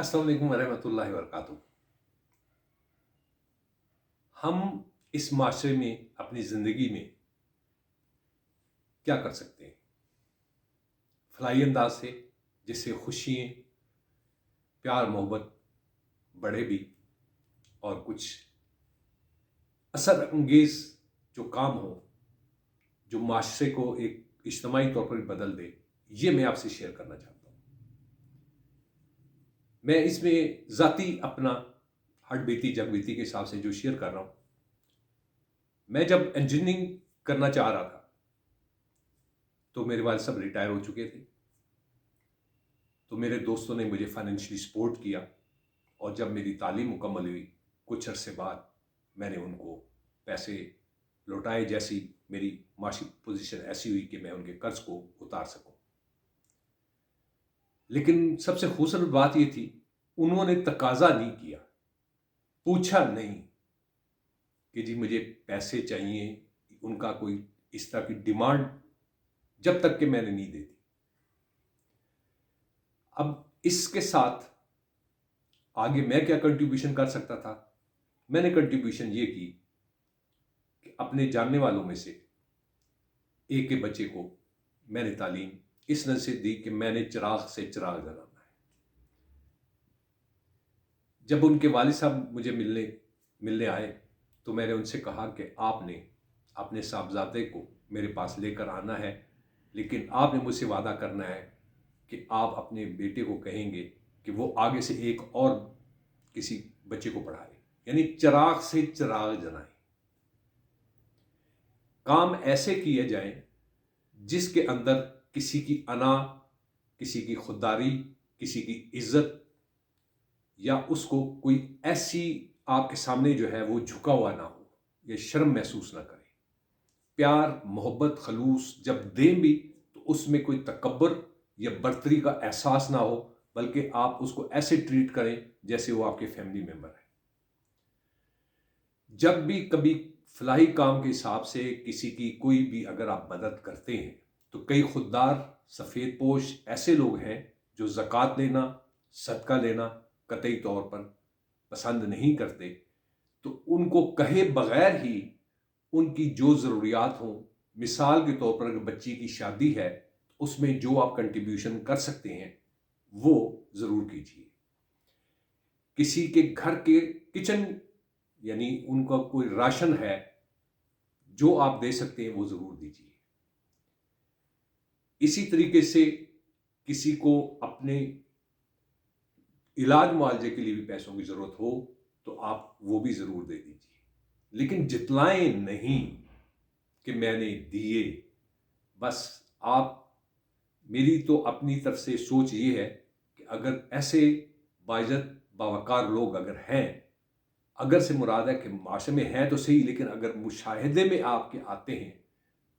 अस्सलाम वालेकुम वरहमतुल्लाहि वबरकातुहू। हम इस माशरे में अपनी ज़िंदगी में क्या कर सकते हैं फलाही अंदाज से, जिससे खुशियाँ, प्यार मोहब्बत बढ़े भी और कुछ असर अंगेज़ जो काम हो, जो माशरे को एक इज्तमाही तौर पर बदल दे, ये मैं आपसे शेयर करना चाहता हूँ। मैं इसमें ज़ाती अपना हट बीती जग बीती के हिसाब से जो शेयर कर रहा हूँ, मैं जब इंजीनियरिंग करना चाह रहा था तो मेरे वालिद साहब रिटायर हो चुके थे। तो मेरे दोस्तों ने मुझे फाइनेंशियली सपोर्ट किया और जब मेरी तालीम मुकम्मल हुई, कुछ अरसे बाद मैंने उनको पैसे लौटाए, जैसी मेरी माशी पोजीशन ऐसी हुई कि मैं उनके कर्ज को उतार सकूं। लेकिन सबसे खूबसूरत बात यह थी, उन्होंने तकाजा नहीं किया, पूछा नहीं कि जी मुझे पैसे चाहिए, उनका कोई इस तरह की डिमांड जब तक कि मैंने नहीं दे दी। अब इसके साथ आगे मैं क्या कंट्रीब्यूशन कर सकता था? मैंने कंट्रीब्यूशन ये की कि अपने जानने वालों में से एक के बच्चे को मैंने तालीम इस नज़र से दी कि मैंने चिराग से चिराग जलाना है। जब उनके वालिद साहब मुझे मिलने आए तो मैंने उनसे कहा कि आपने अपने साहबजादे को मेरे पास लेकर आना है, लेकिन आपने मुझसे वादा करना है कि आप अपने बेटे को कहेंगे कि वो आगे से एक और किसी बच्चे को पढ़ाए, यानी चिराग से चिराग जलाएं। काम ऐसे किए जाएं जिसके अंदर किसी की अना, किसी की खुददारी, किसी की इज्जत या उसको कोई ऐसी आपके सामने जो है वो झुका हुआ ना हो, या शर्म महसूस ना करे। प्यार मोहब्बत खलूस जब दें भी तो उसमें कोई तकब्बर या बर्तरी का एहसास ना हो, बल्कि आप उसको ऐसे ट्रीट करें जैसे वो आपके फैमिली मेंबर है। जब भी कभी फलाही काम के हिसाब से किसी की कोई भी अगर आप मदद करते हैं तो कई खुददार सफ़ेद पोश ऐसे लोग हैं जो ज़कात लेना, सदका लेना कतई तौर पर पसंद नहीं करते। तो उनको कहे बगैर ही उनकी जो ज़रूरियात हों, मिसाल के तौर पर अगर बच्ची की शादी है तो उसमें जो आप कंट्रीब्यूशन कर सकते हैं वो ज़रूर कीजिए। किसी के घर के किचन यानी उनका कोई राशन है जो आप दे सकते हैं वो ज़रूर दीजिए। इसी तरीके से किसी को अपने इलाज मुआवजे के लिए भी पैसों की ज़रूरत हो तो आप वो भी ज़रूर दे दीजिए, लेकिन जितलाएं नहीं कि मैंने दिए। बस आप, मेरी तो अपनी तरफ से सोच ये है कि अगर ऐसे बाइज़्ज़त बावकार लोग अगर हैं, अगर से मुराद है कि माशरे में हैं तो सही, लेकिन अगर मुशाहिदे में आपके आते हैं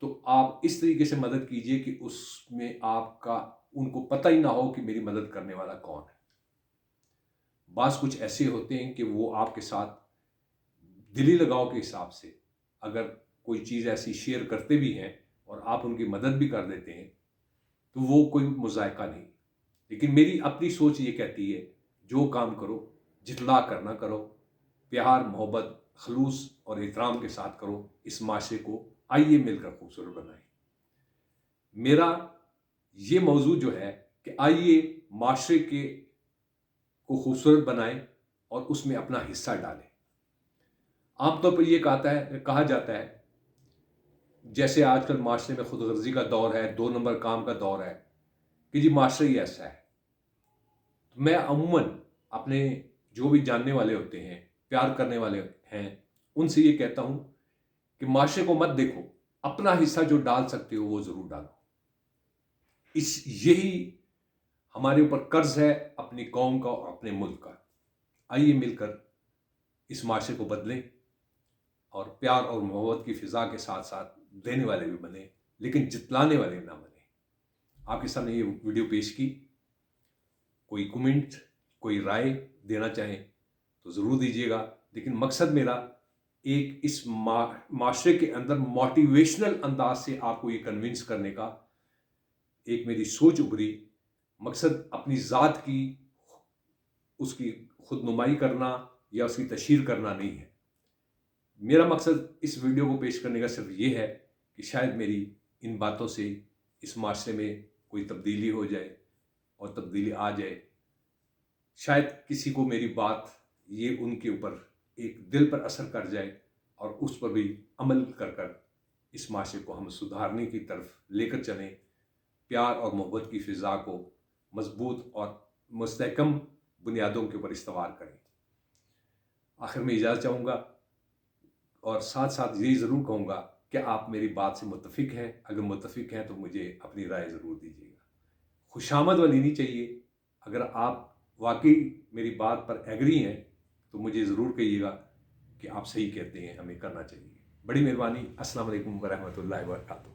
तो आप इस तरीके से मदद कीजिए कि उसमें आपका उनको पता ही ना हो कि मेरी मदद करने वाला कौन है। बास कुछ ऐसे होते हैं कि वो आपके साथ दिली लगाव के हिसाब से अगर कोई चीज़ ऐसी शेयर करते भी हैं और आप उनकी मदद भी कर देते हैं तो वो कोई मुज़ायका नहीं। लेकिन मेरी अपनी सोच ये कहती है, जो काम करो जितला कर ना करो, प्यार मोहब्बत खलूस और एहतराम के साथ करो। इस माशरे को आइए मिलकर खूबसूरत बनाएं। मेरा ये मौजू जो है कि आइए माशरे के को खूबसूरत बनाएं और उसमें अपना हिस्सा डालें। आमतौर पर यह कहा जाता है, जैसे आजकल माशरे में खुदगर्जी का दौर है, 2 नंबर काम का दौर है, कि जी माशरा ही ऐसा है। तो मैं अमूमन अपने जो भी जानने वाले होते हैं, प्यार करने वाले हैं, उनसे ये कहता हूं कि माशरे को मत देखो, अपना हिस्सा जो डाल सकते हो वो जरूर डालो। यही हमारे ऊपर कर्ज है अपनी कौम का और अपने मुल्क का। आइए मिलकर इस माशरे को बदलें और प्यार और मोहब्बत की फिजा के साथ साथ देने वाले भी बने, लेकिन जितलाने वाले ना बने। आपके सामने ये वीडियो पेश की। कोई कमेंट, कोई राय देना चाहें तो ज़रूर दीजिएगा, लेकिन मकसद मेरा एक इस माशरे के अंदर मोटिवेशनल अंदाज से आपको ये कन्विंस करने का एक मेरी सोच उभरी। मकसद अपनी ज़ात की اس کی خود نمائی کرنا یا اس کی تشہیر کرنا نہیں ہے. میرا مقصد اس ویڈیو کو پیش کرنے کا صرف یہ ہے کہ شاید میری ان باتوں سے اس معاشرے میں کوئی تبدیلی ہو جائے اور تبدیلی آ جائے. شاید کسی کو میری بات یہ ان کے اوپر ایک دل پر اثر کر جائے اور اس پر بھی عمل کر اس معاشرے کو ہم سدھارنے کی طرف لے کر چلیں، پیار اور محبت کی فضا کو مضبوط اور مستحکم بنیادوں کے اوپر استوار کریں. آخر میں اجازت چاہوں گا اور ساتھ ساتھ یہی ضرور کہوں گا کہ آپ میری بات سے متفق ہیں. اگر متفق ہیں تو مجھے اپنی رائے ضرور دیجیے گا. خوشامد والی نہیں چاہیے. اگر آپ واقعی میری بات پر ایگری ہیں تو مجھے ضرور کہیے گا کہ آپ صحیح کہتے ہیں، ہمیں کرنا چاہیے. بڑی مہربانی. السلام علیکم ورحمۃ اللہ وبرکاتہ.